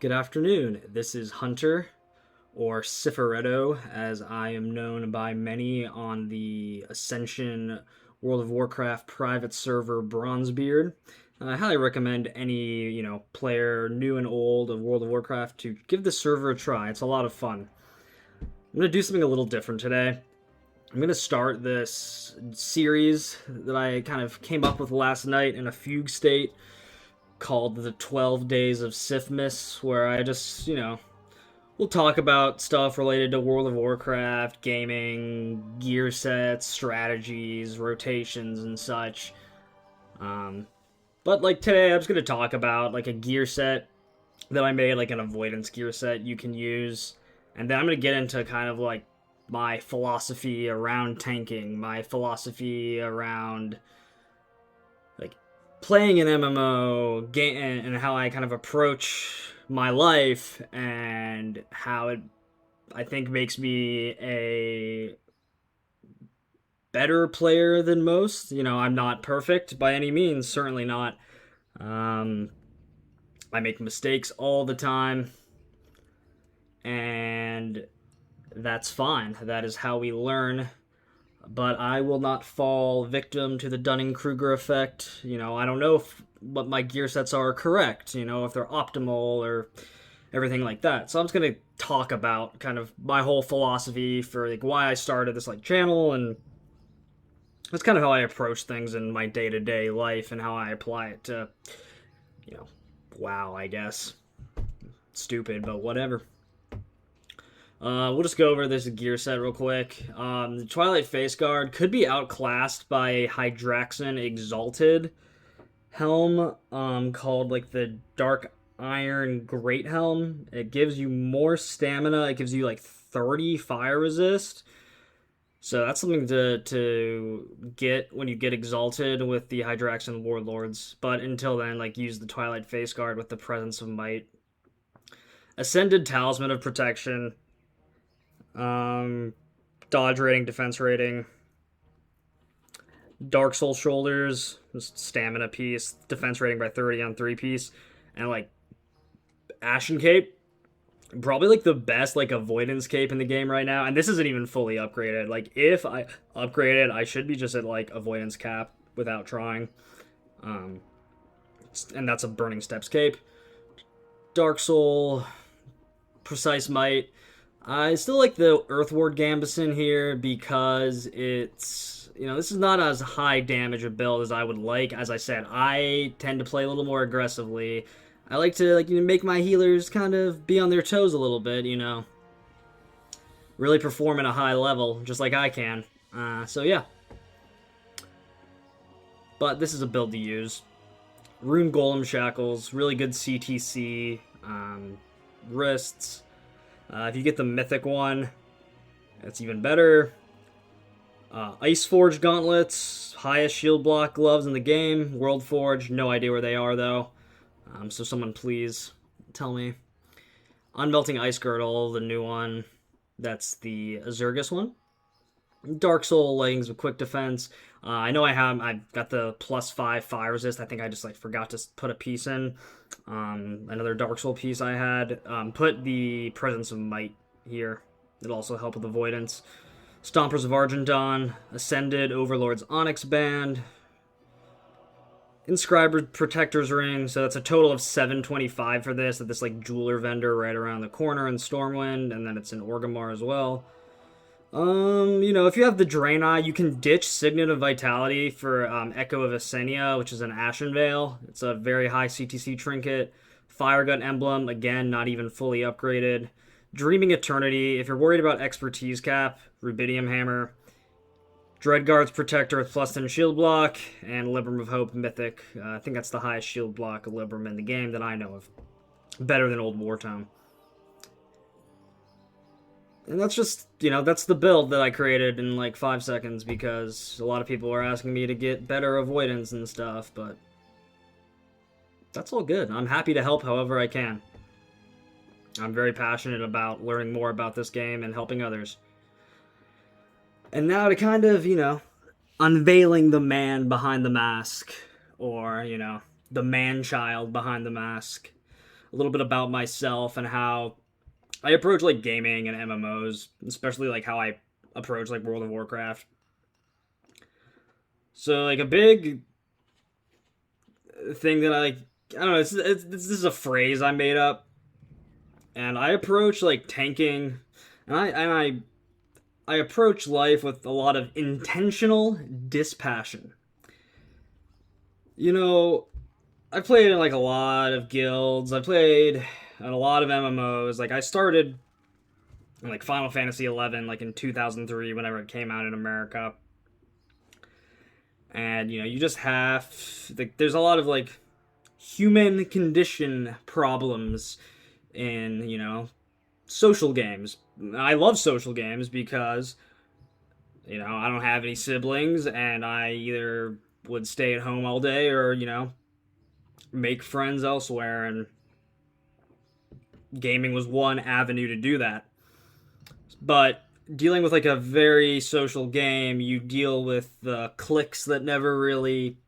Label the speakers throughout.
Speaker 1: Good afternoon. This is Hunter, or Cifaretto, as I am known by many on the Ascension World of Warcraft private server Bronzebeard. I highly recommend any, player, new and old, of World of Warcraft to give the server a try. It's a lot of fun. I'm going to do something a little different today. I'm going to start this series that I kind of came up with last night in a fugue state called the 12 Days of Cifmas, where I just, we'll talk about stuff related to World of Warcraft, gaming, gear sets, strategies, rotations, and such. But like today, I'm just going to talk about like a gear set that I made, like an avoidance gear set you can use. And then I'm going to get into kind of like my philosophy around tanking, my philosophy around like playing an MMO game, and how I kind of approach my life, and how it, I think, makes me a better player than most. I'm not perfect by any means, certainly not. Um, I make mistakes all the time, and that's fine. That is how we learn. But I will not fall victim to the Dunning-Kruger effect. I don't know if what my gear sets are correct, if they're optimal or everything like that. So I'm just going to talk about kind of my whole philosophy for like why I started this like channel, and that's kind of how I approach things in my day-to-day life and how I apply it to, WoW, I guess. Stupid, but whatever. We'll just go over this gear set real quick. The Twilight Face Guard could be outclassed by a Hydraxan Exalted helm called like the Dark Iron Great Helm. It gives you more stamina. It gives you like 30 fire resist. So that's something to get when you get Exalted with the Hydraxan Warlords. But until then, like, use the Twilight Face Guard with the Presence of Might. Ascended Talisman of Protection. Dodge rating, defense rating. Dark Soul Shoulders, just stamina piece, defense rating by 30 on 3-piece. And like Ashen Cape, probably like the best like avoidance cape in the game right now. And this isn't even fully upgraded. Like if I upgraded, I should be just at like avoidance cap without trying. And that's a Burning Steps cape. Dark Soul, Precise Might. I still like the Earthward Gambison here because it's, this is not as high damage a build as I would like. As I said, I tend to play a little more aggressively. I like to make my healers kind of be on their toes a little bit, really perform at a high level, just like I can. So yeah. But this is a build to use. Rune Golem Shackles, really good CTC, wrists. If you get the Mythic one, that's even better. Ice Forge Gauntlets, highest shield block gloves in the game. World Forge, no idea where they are though. So someone please tell me. Unmelting Ice Girdle, the new one. That's the Azurgus one. Dark Soul leggings with quick defense. I know I've got the +5 fire resist. I think I just forgot to put a piece in. Another Dark Soul piece I had. Put the Presence of Might here. It'll also help with avoidance. Stompers of Argentdon. Ascended Overlord's Onyx Band. Inscribed Protector's Ring. So that's a total of 725 for this. At this jeweler vendor right around the corner in Stormwind. And then it's in Orgrimmar as well. If you have the Draenei, you can ditch Signet of Vitality for Echo of Asenia, which is an Ashen Veil. It's a very high CTC trinket. Firegut Emblem, again, not even fully upgraded. Dreaming Eternity, if you're worried about expertise cap, Rubidium Hammer. Dreadguard's Protector with +10 shield block, and Libram of Hope Mythic. I think that's the highest shield block Libram in the game that I know of. Better than Old Wartome. And that's just, that's the build that I created in 5 seconds because a lot of people are asking me to get better avoidance and stuff, but that's all good. I'm happy to help however I can. I'm very passionate about learning more about this game and helping others. And now to kind of, unveiling the man behind the mask, or, the man-child behind the mask. a little bit about myself and how I approach like gaming and MMOs, especially like how I approach like World of Warcraft. So like a big thing that I don't know, this is a phrase I made up, and I approach like tanking, and I approach life with a lot of intentional dispassion. You know, I played in like a lot of guilds. I played in a lot of MMOs. Like I started in like Final Fantasy 11 like in 2003 whenever it came out in America. And you just have like there's a lot of like human condition problems in, social games. I love social games because I don't have any siblings and I either would stay at home all day or, make friends elsewhere, and gaming was one avenue to do that. But dealing with like a very social game, you deal with the cliques that never really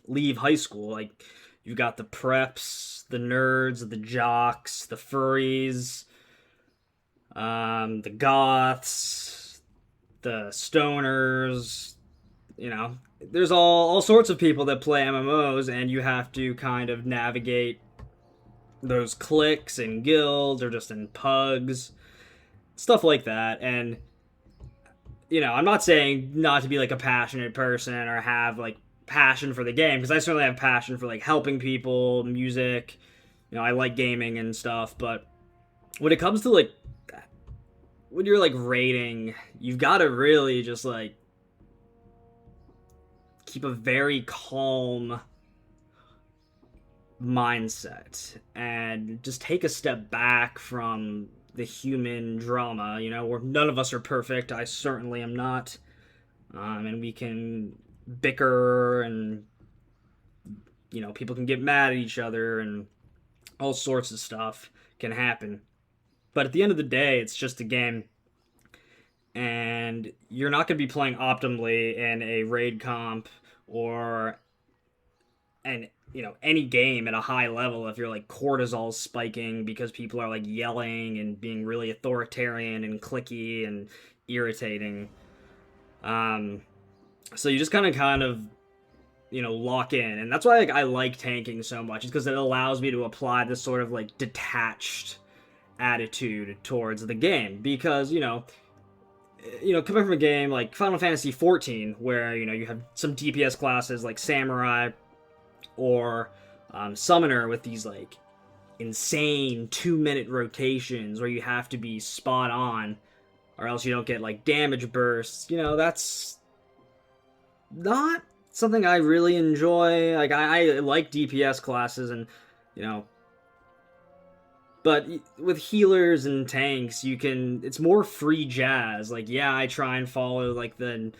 Speaker 1: leave high school. Like you've got the preps, the nerds, the jocks, the furries, the goths, the stoners. There's all sorts of people that play MMOs, and you have to kind of navigate those cliques and guilds or just in pugs, stuff like that. And I'm not saying not to be like a passionate person or have like passion for the game, because I certainly have passion for like helping people, music. I like gaming and stuff, but when it comes to like when you're like raiding, you've got to really just like keep a very calm mindset and just take a step back from the human drama. Where none of us are perfect. I certainly am not. And we can bicker, and people can get mad at each other, and all sorts of stuff can happen. But at the end of the day, it's just a game, and you're not going to be playing optimally in a raid comp or any game at a high level if you're like cortisol spiking because people are like yelling and being really authoritarian and clicky and irritating. So you just kind of lock in, and that's why like I like tanking so much, is because it allows me to apply this sort of like detached attitude towards the game. Because coming from a game like Final Fantasy 14 where you have some DPS classes like Samurai or Summoner with these like insane 2-minute rotations where you have to be spot on or else you don't get like damage bursts. That's not something I really enjoy. Like I like DPS classes, and but with healers and tanks, it's more free jazz. Like yeah, I try and follow like the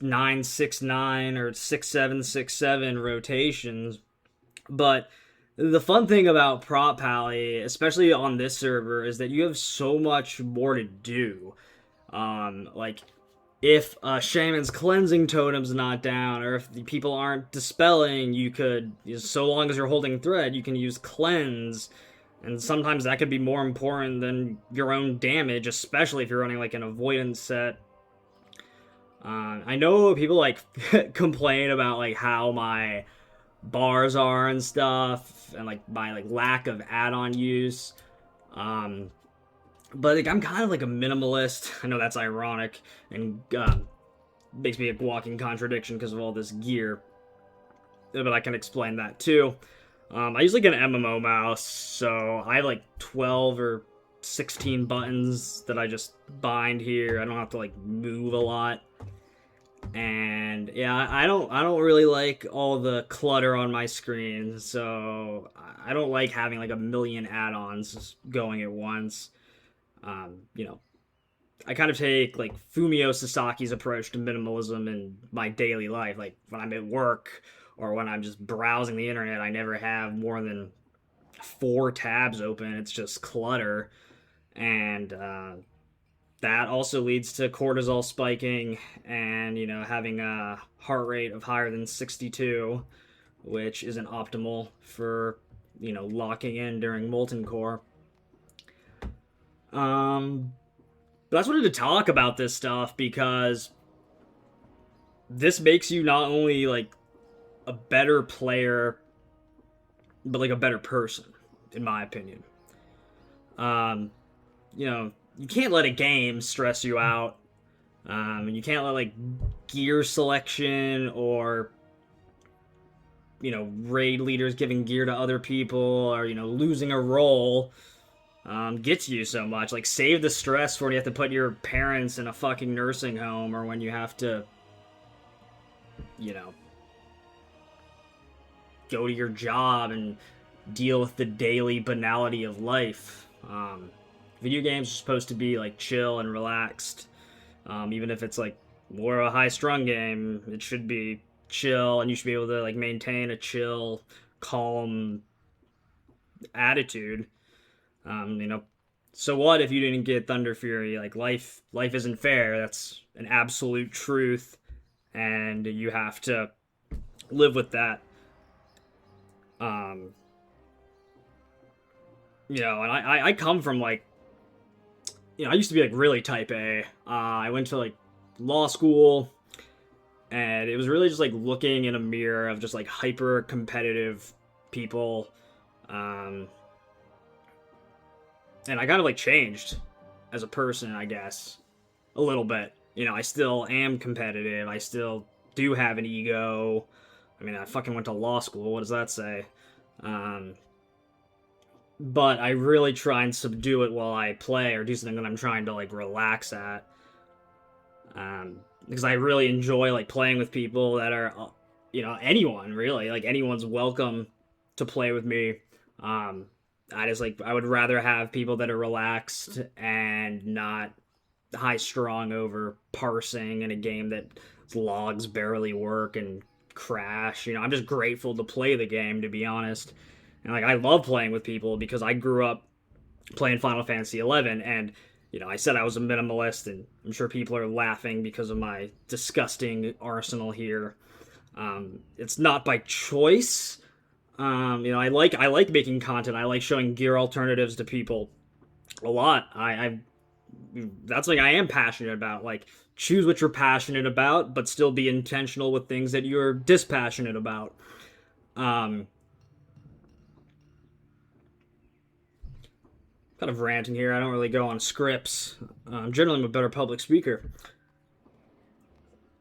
Speaker 1: 969 or 6767 rotations, but the fun thing about Prop Pally, especially on this server, is that you have so much more to do. Like if a shaman's cleansing totem's not down, or if the people aren't dispelling, you could, so long as you're holding thread, you can use cleanse, and sometimes that could be more important than your own damage, especially if you're running like an avoidance set. I know people like complain about like how my bars are and stuff, and like my like lack of add-on use. But like I'm kind of like a minimalist. I know that's ironic and makes me a walking contradiction because of all this gear, but I can explain that too. I use like an MMO mouse, so I have like 12 or 16 buttons that I just bind here. I don't have to like move a lot. And yeah, I don't really like all the clutter on my screen, so I don't like having like a million add-ons going at once. I kind of take like Fumio Sasaki's approach to minimalism in my daily life. Like when I'm at work or when I'm just browsing the internet, I never have more than 4 tabs open. It's just clutter, and that also leads to cortisol spiking and having a heart rate of higher than 62, which isn't optimal for locking in during Molten Core. But I just wanted to talk about this stuff because this makes you not only like a better player, but like a better person, in my opinion. Um, you can't let a game stress you out. And you can't let like gear selection or raid leaders giving gear to other people or losing a role get to you so much. Like, save the stress for when you have to put your parents in a fucking nursing home or when you have to you know go to your job and deal with the daily banality of life. Video games are supposed to be like chill and relaxed. Even if it's like more of a high strung game, it should be chill, and you should be able to like maintain a chill, calm attitude. Um, you know, so what if you didn't get Thunder Fury? Like, life isn't fair. That's an absolute truth, and you have to live with that. Um, and I come from like, I used to be like really type A. I went to like law school, and it was really just like looking in a mirror of just like hyper competitive people. Um, and I kind of like changed as a person, I guess, a little bit. I still am competitive. I still do have an ego. I mean, I fucking went to law school. What does that say? Um, but I really try and subdue it while I play or do something that I'm trying to like relax at. Because I really enjoy like playing with people that are, anyone really. Like, anyone's welcome to play with me. I would rather have people that are relaxed and not high strung over parsing in a game that logs barely work and crash. I'm just grateful to play the game, to be honest. And like, I love playing with people because I grew up playing Final Fantasy 11, and I said I was a minimalist, and I'm sure people are laughing because of my disgusting arsenal here. It's not by choice. I like making content. I like showing gear alternatives to people a lot. I that's something I am passionate about. Like, choose what you're passionate about, but still be intentional with things that you're dispassionate about. Um, Kind of ranting here. I don't really go on scripts. Generally, I'm a better public speaker.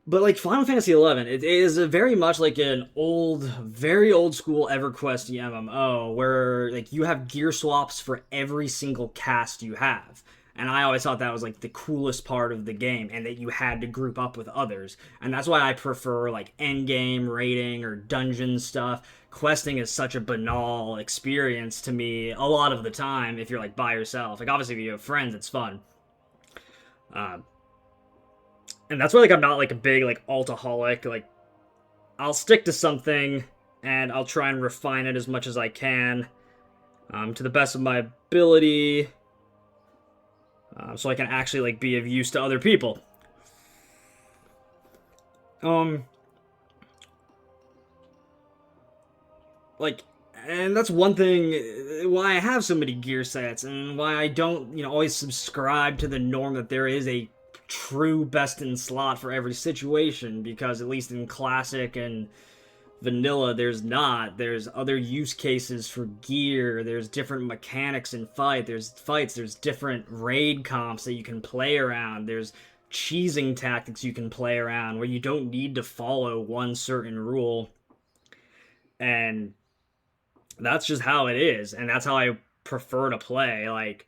Speaker 1: But like Final Fantasy 11, it is a very much like an old, very old school EverQuest MMO where like you have gear swaps for every single cast you have. And I always thought that was like the coolest part of the game, and that you had to group up with others. And that's why I prefer like endgame raiding or dungeon stuff. Questing is such a banal experience to me a lot of the time if you're like by yourself. Like, obviously if you have friends, it's fun. Uh, and that's why like I'm not like a big like altaholic. Like, I'll stick to something and I'll try and refine it as much as I can, to the best of my ability, so I can actually like be of use to other people. Um, like, and that's one thing why I have so many gear sets, and why I don't, always subscribe to the norm that there is a true best in slot for every situation, because at least in classic and vanilla there's other use cases for gear. There's different mechanics in fights, there's different raid comps that you can play around. There's cheesing tactics you can play around where you don't need to follow one certain rule, and that's just how it is, and that's how I prefer to play. Like,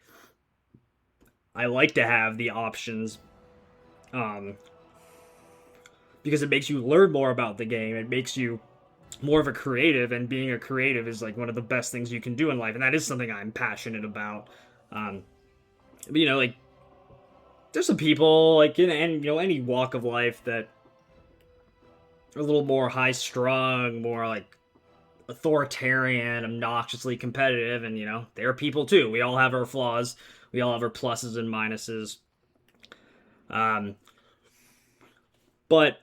Speaker 1: I like to have the options, um because it makes you learn more about the game. It makes you more of a creative, and being a creative is like one of the best things you can do in life, and that is something I'm passionate about. But like, there's some people like in any walk of life that are a little more high strung, more like authoritarian, obnoxiously competitive, and they're people too. We all have our flaws. We all have our pluses and minuses. Um, but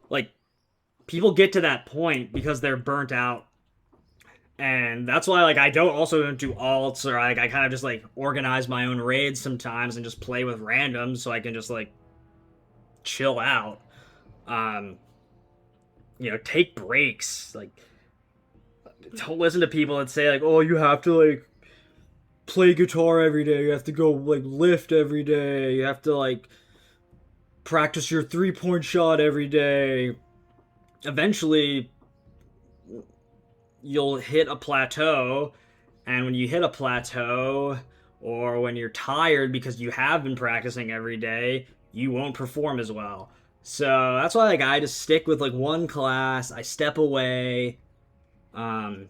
Speaker 1: like, people get to that point because they're burnt out, And that's why like I don't do alts, or like I kind of just like organize my own raids sometimes and just play with randoms so I can just like chill out. Um, take breaks. Like, don't listen to people that say like, "Oh, you have to like play guitar every day. You have to go like lift every day. You have to like practice your 3-point shot every day." Eventually, you'll hit a plateau, and when you hit a plateau, or when you're tired because you have been practicing every day, you won't perform as well. So that's why like I just stick with like one class. I step away, um,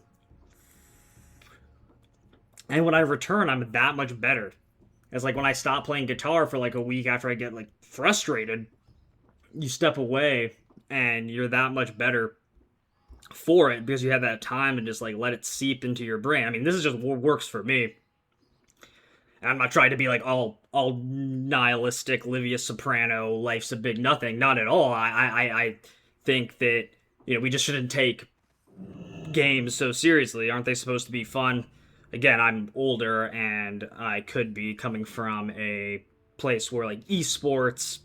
Speaker 1: and when I return, I'm that much better. It's like when I stop playing guitar for like a week after I get like frustrated, you step away and you're that much better for it because you have that time and just like let it seep into your brain. I mean, this is just what works for me. And I'm not trying to be like all nihilistic, Livia Soprano, life's a big nothing. Not at all. I think that we just shouldn't take games so seriously. Aren't they supposed to be fun? Again, I'm older and I could be coming from a place where like esports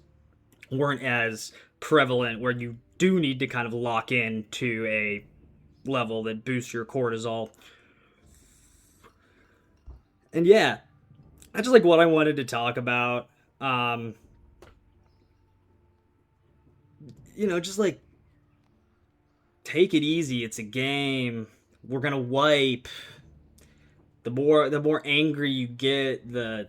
Speaker 1: weren't as prevalent, where you do need to kind of lock in to a level that boosts your cortisol. And yeah, that's just like what I wanted to talk about. Um, just like take it easy. It's a game. We're gonna wipe. The more angry you get, the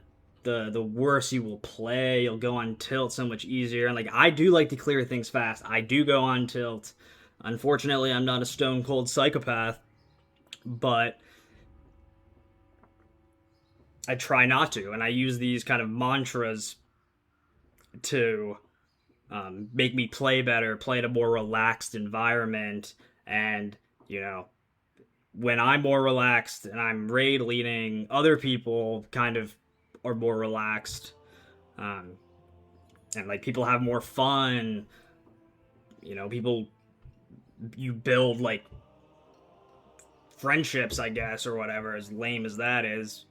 Speaker 1: worse you will play. You'll go on tilt so much easier. And like I do like to clear things fast. I do go on tilt. Unfortunately, I'm not a stone cold psychopath, but I try not to, and I use these kind of mantras to make me play better, play in a more relaxed environment, and when I'm more relaxed and I'm raid leading, other people kind of are more relaxed, um, and like people have more fun. People you build like friendships, I guess, or whatever. As lame as that is,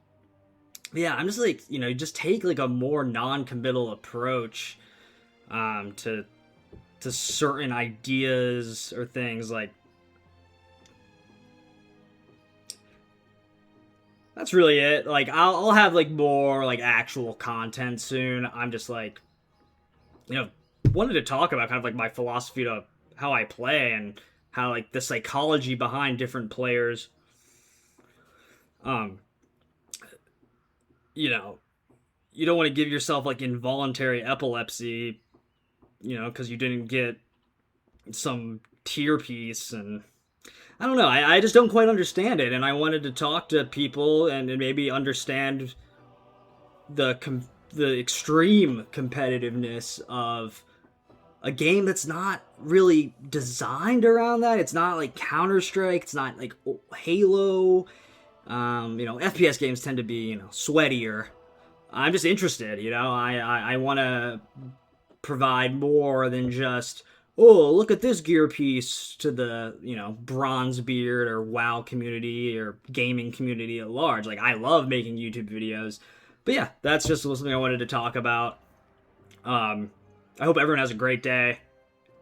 Speaker 1: yeah, I'm just like just take like a more non-committal approach to certain ideas or things. Like that's really it. Like I'll have like more like actual content soon. I'm just like wanted to talk about kind of like my philosophy to how I play and how like the psychology behind different players. Um, you know, you don't want to give yourself like involuntary epilepsy, because you didn't get some tier piece. And I don't know. I just don't quite understand it, and I wanted to talk to people and maybe understand the extreme competitiveness of a game that's not really designed around that. It's not like Counter Strike. It's not like Halo. FPS games tend to be sweatier. I'm just interested. I want to provide more than just, oh, look at this gear piece to the Bronzebeard or WoW community or gaming community at large. Like I love making YouTube videos, but yeah, that's just something I wanted to talk about. I hope everyone has a great day,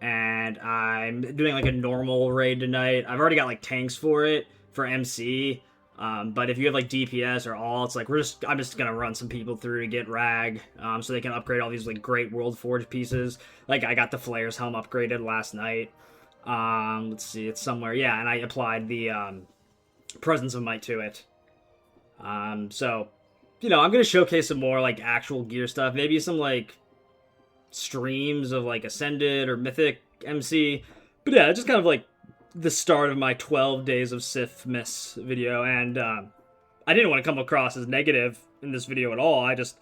Speaker 1: and I'm doing like a normal raid tonight. I've already got like tanks for it for MC. But if you have like DPS or alts, like I'm just gonna run some people through to get rag, so they can upgrade all these like great World Forge pieces. Like I got the Flare's helm upgraded last night. Let's see, it's somewhere. Yeah, and I applied the Presence of Might to it. So I'm gonna showcase some more like actual gear stuff. Maybe some like streams of like Ascended or Mythic MC. But yeah, just kind of like the start of my 12 days of Cifmas video, and I didn't want to come across as negative in this video at all. I just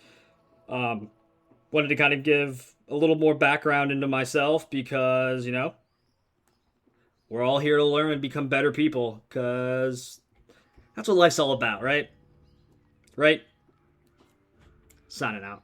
Speaker 1: wanted to kind of give a little more background into myself because, we're all here to learn and become better people, because that's what life's all about, right? Right? Signing out.